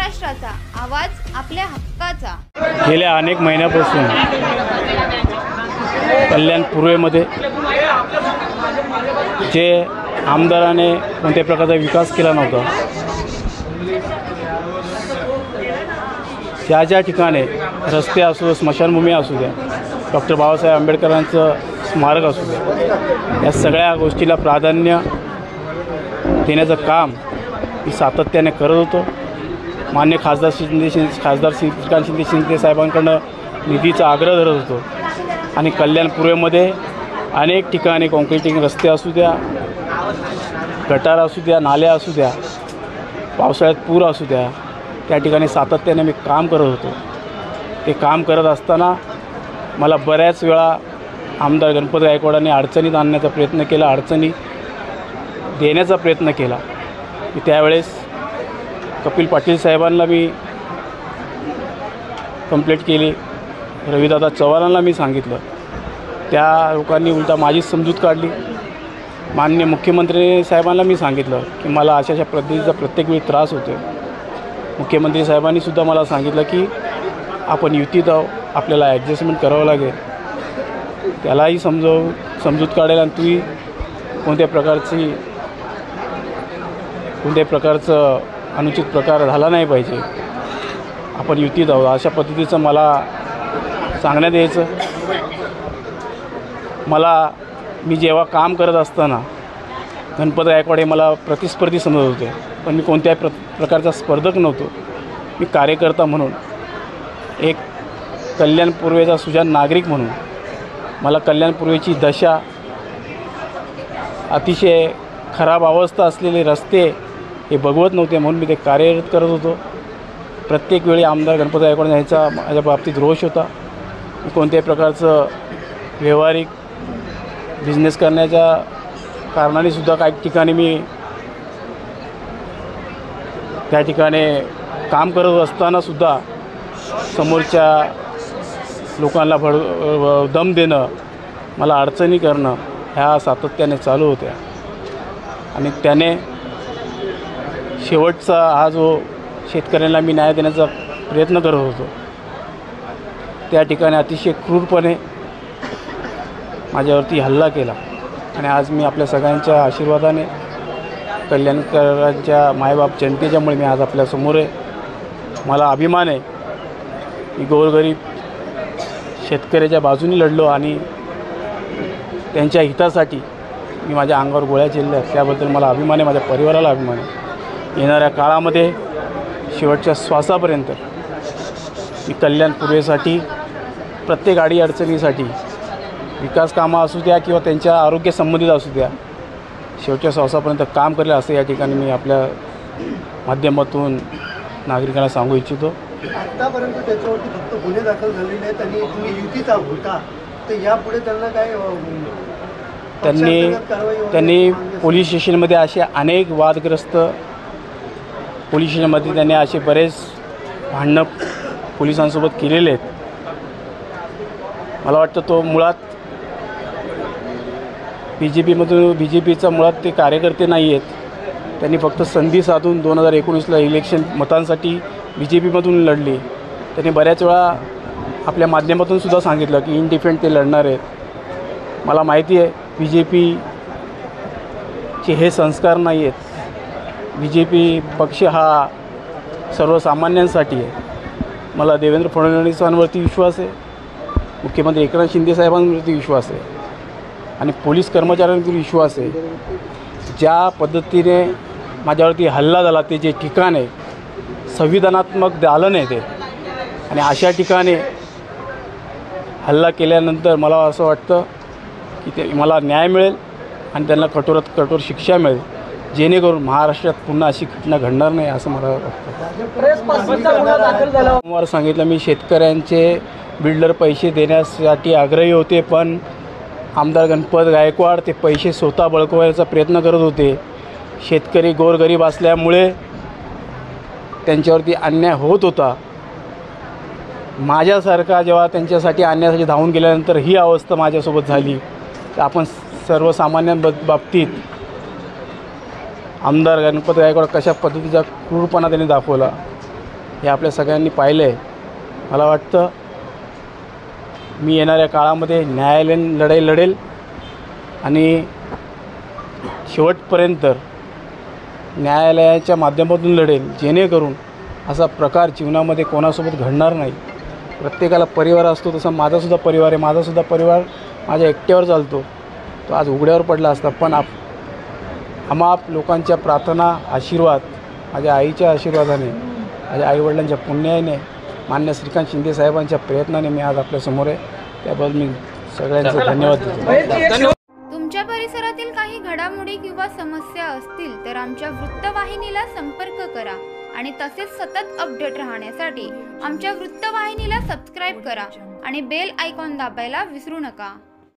महाराष्ट्राचा आवाज, आपल्या हक्काचा। गेल्या अनेक महिन्यापासून कल्याण पूर्वेमध्ये जे आमदाराने कोणत्या प्रकारचा विकास केला नव्हता, त्या ज्या ठिकाणी रस्ते असो, स्मशानभूमी असू द्या, डॉक्टर बाबासाहेब आंबेडकरांचं स्मारक असू द्या, या सगळ्या गोष्टीला प्राधान्य देण्याचं काम मी सातत्याने करत होतो। मान्य खासदार श्रीकांत शिंदे साहेबांकडून निधीचा आग्रह धरत होतो आणि कल्याण पूर्वेमध्ये अनेक ठिकाणी कॉन्क्रिटिंग रस्ते असू द्या, गटार असू द्या, नाल्या असू द्या, पावसाळ्यात पूर असू द्या, त्या ठिकाणी सातत्याने मी काम करत होतो। ते काम करत असताना मला बऱ्याच वेळा आमदार गणपत गायकवाडांनी अडचणीत आणण्याचा प्रयत्न केला, अडचणी देण्याचा प्रयत्न केला। मी त्यावेळेस कपिल पाटील साहेबांना मी कंप्लेंट केली, रविदादा चव्हाणांना मी सांगितलं, त्या लोकांनी उलटा माझीच समजूत काढली। माननीय मुख्यमंत्री साहेबांना मी सांगितलं की मला अशा पद्धतीचा प्रत्येक वेळी त्रास होतो आहे। मुख्यमंत्री साहेबांनीसुद्धा मला सांगितलं की आपण युतीत आहो, आपल्याला ॲडजस्टमेंट करावं लागेल, त्यालाही समजूत काढेल आणि तूही कोणत्या प्रकारचं अनुचित प्रकार झाला नाही पाहिजे, आपण युतीत आहोत, अशा पद्धतीचं मला सांगण्यात यायचं। मी जेव्हा काम करत असताना गणपत गायकवाड हे मला प्रतिस्पर्धी समजत होते, पण मी कोणत्याही प्रकारचा स्पर्धक नव्हतो। मी कार्यकर्ता म्हणून, एक कल्याण पूर्वेचा सुजाण नागरिक म्हणून मला कल्याण पूर्वेची दशा, अतिशय खराब अवस्था असलेले रस्ते हे बघवत नव्हते, म्हणून मी ते कार्यरत करत होतो। प्रत्येक वेळी आमदार गणपत गायकवाड यांचा माझ्या बाबतीत रोष होता। मी कोणत्याही प्रकारचं व्यावहारिक बिझनेस करण्याच्या कारणानेसुद्धा काही ठिकाणी मी त्या ठिकाणी काम करत असतानासुद्धा समोरच्या लोकांना दम देणं, मला अडचणी करणं ह्या सातत्याने चालू होत्या। आणि त्याने शेवटचा हा जो शेतकऱ्यांना मी न्याय देण्याचा प्रयत्न करत होतो, त्या ठिकाणी अतिशय क्रूरपणे माझ्यावरती हल्ला केला। आणि आज मी आपल्या सगळ्यांच्या आशीर्वादाने, कल्याणकरांच्या मायबाप जनतेच्यामुळे मी आज आपल्यासमोर आहे। मला अभिमान आहे, मी गोरगरीब शेतकऱ्याच्या बाजूने लढलो आणि त्यांच्या हितासाठी मी माझ्या अंगावर गोळ्या झेलल्या, त्याबद्दल मला अभिमान आहे, माझ्या परिवाराला अभिमान आहे। येणाऱ्या काळामध्ये शेवटच्या श्वासापर्यंत मी कल्याण पूर्वेसाठी, प्रत्येक अडीअडचणीसाठी, विकास कामं असू द्या किंवा त्यांच्या आरोग्यसंबंधित असू द्या, शेवटच्या श्वासापर्यंत काम करेल असं या ठिकाणी मी आपल्या माध्यमातून नागरिकांना सांगू इच्छितो। आतापर्यंत त्याच्यावरती फक्त गुन्हे दाखल झालेले आहेत आणि तुम्ही युतीचा होता, तर यापुढे त्यांना काय त्यांनी पोलीस स्टेशनमध्ये असे अनेक वादग्रस्त, पोलीस स्टेशनमध्ये त्यांनी असे बरेच भांडणं पोलिसांसोबत केलेले आहेत। मला वाटतं तो मुळात BJPचा मुळात ते कार्यकर्ते नाही आहेत, त्यांनी फक्त संधी साधून 2019ला इलेक्शन मतांसाठी BJPमधून लढली। त्यांनी बऱ्याच वेळा आपल्या माध्यमातूनसुद्धा सांगितलं की इंडिपेंडेंट ते लढणार आहेत। मला माहिती आहे BJPचे हे संस्कार नाही आहेत। BJP पक्ष हा सर्वसामान्यांसाठी आहे। मला देवेंद्र फडणवीसांवरती विश्वास आहे, मुख्यमंत्री एकनाथ शिंदे साहेबांवरती विश्वास आहे आणि पोलीस कर्मचाऱ्यांवरती विश्वास आहे। ज्या पद्धतीने माझ्यावरती हल्ला झाला, ते जे ठिकाण आहे संविधानात्मक दालन आहे ते, आणि अशा ठिकाणी हल्ला केल्यानंतर मला असं वाटतं की ते मला न्याय मिळेल आणि त्यांना कठोरात कठोर शिक्षा मिळेल, जेणेकरून महाराष्ट्रात पुन्हा अशी घटना घडणार नाही असं मला वाटतं। सोमवार सांगितलं, मी शेतकऱ्यांचे बिल्डर पैसे देण्यासाठी आग्रही होते, पण आमदार गणपत गायकवाड ते पैसे स्वतः बळकवायचा प्रयत्न करत होते। शेतकरी गोरगरीब असल्यामुळे त्यांच्यावरती अन्याय होत होता। माझ्यासारखा जेव्हा त्यांच्यासाठी अन्यायासाठी धावून गेल्यानंतर ही अवस्था माझ्यासोबत झाली, तर आपण सर्वसामान्यांबाबतीत आमदार गणपत गायकवाड कशा पद्धतीचा क्रूरपणा त्यांनी दाखवला हे आपल्या सगळ्यांनी पाहिलं आहे. मला वाटतं मी येणाऱ्या काळामध्ये न्यायालयीन लढाई लढेल आणि शेवटपर्यंत न्यायालयाच्या माध्यमातून लढेल, जेणेकरून असा प्रकार जीवनामध्ये कोणासोबत घडणार नाही. प्रत्येकाला परिवार असतो, तसा माझासुद्धा परिवार आहे. माझासुद्धा परिवार माझ्या एकट्यावर चालतो. तो आज उघड्यावर पडला असता, पण आम्हाप लोकांच्या प्रार्थना, आशीर्वाद, माझ्या आईच्या आशीर्वादाने, माझ्या आईवडिलांच्या पुण्याने, मान्य श्रीकांत शिंदे साहेबांच्या प्रयत्नाने मी आज आपल्यासमोर आहे. त्याबद्दल मी सगळ्यांचे धन्यवाद देतो. तुमच्या परिसरातील काही घडामोडी किंवा समस्या असतील तर आमच्या वृत्तवाहिनीला संपर्क करा आणि तसेच सतत अपडेट राहण्यासाठी आमच्या वृत्तवाहिनीला सबस्क्राईब करा आणि बेल आयकॉन दाबायला विसरू नका.